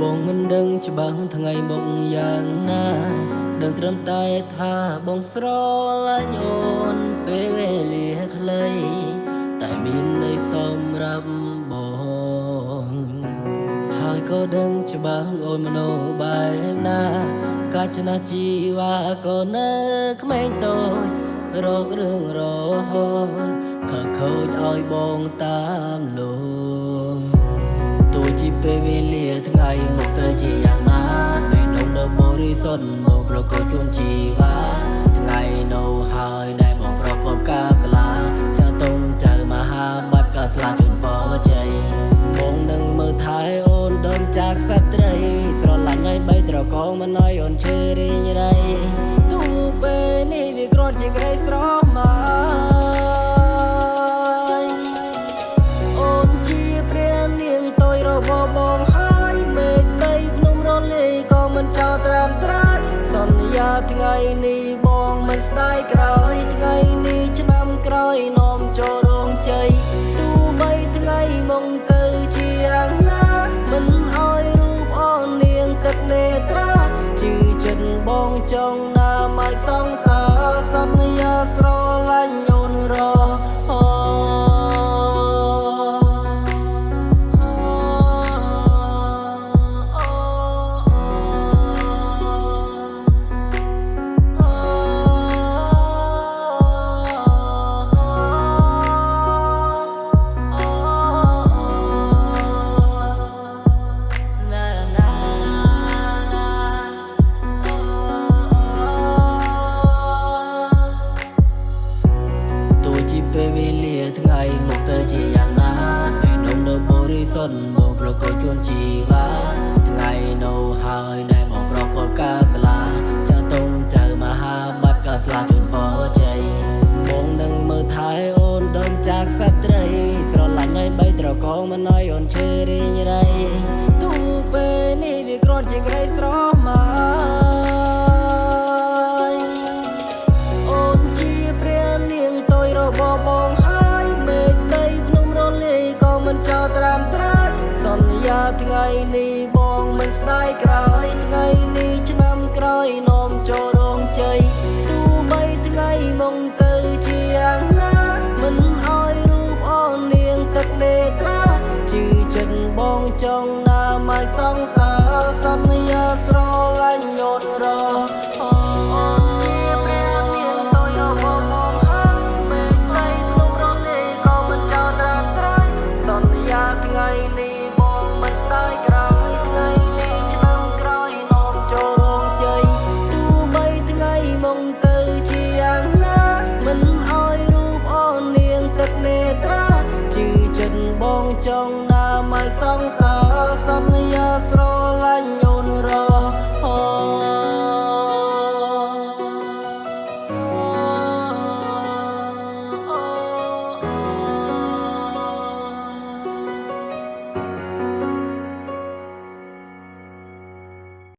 បងមិនដឹងច្បាស់ថ្ងៃមកយ៉ាងណាដឹងត្រឹមតែថាបងស្រឡាញ់អូនពេលវេលាខ្លីតែមានន័យសម្រាប់បងហើយក៏ដឹងច្បាស់អូនមโนបែបណាកាចណាជីវ៉ាក៏នៅក្មេងតូចរករឿងរហូតខកខូចឲ្យបងតាមលោកទោះជាពេលវេលាថ្ងៃមកទៅជាយ៉ាងណាបេះដូងនៅបរិសុទ្ធមកប្រកបជូនជីវ៉ាថ្ងៃនៅហើយដែលបងប្រកបការស្លាចាទុំចៅមហាបាត់ការស្លាជូនបរិជ័យបងនឹងមើលថែអូនដំจากសត្វត្រីស្រឡាញ់ឲ្យបីត្រកងមិនឲ្យអូនឈឺរីងរៃទោះពេលនេះវាគ្រាន់ជាក្តីស្រមៃបងហើយមេឃដីភ្នំរលាយក៏មិនចោលត្រាំត្រាយសន្យាថ្ងៃនេះបងមិនស្ដាយក្រោយថ្ងៃនេះឆ្នាំក្រោយនាំចូលរោងជ័យទោះបីថ្ងៃមកទៅជាយ៉ាងណាមិនអោយរូបអូននាងទឹកនេត្រាជឿចិត្តបងចង់ណាមកសងសារសន្យាស្រឡាញ់អូនរពេលវេលាថ្ងៃមកទៅជាយ៉ាងណាបេះដូងនៅបរិសុទ្ធបងប្រកបជូនជីវ៉ាថ្ងៃនៅហើយដែលបងប្រកបការស្លាចាទុំចៅមហាបាត់ការស្លាជូនបរិជ័យបងនឹងមើលថែអូនដំจากសត្វត្រីស្រឡាញ់ឲ្យបីត្រកងមិនឲ្យអូនឈឺរីងរៃទោះពេលនេះវាគ្រាន់ជាក្តីស្រមៃបងហើយមេឃដីភ្នំរលាយក៏មិនចោលត្រាំត្រាយសន្យាថ្ងៃនេះបងមិនស្ដាយក្រោយថ្ងៃនេះឆ្នាំក្រោយនាំចូលរោងជ័យទោះបីថ្ងៃមកទៅជាយ៉ាងណាមិនអោយរូបអូននាងទឹកនេត្រាជឿចិត្តបងចង់ណាមកសងសារសន្យាស្រឡាញ់អូនរ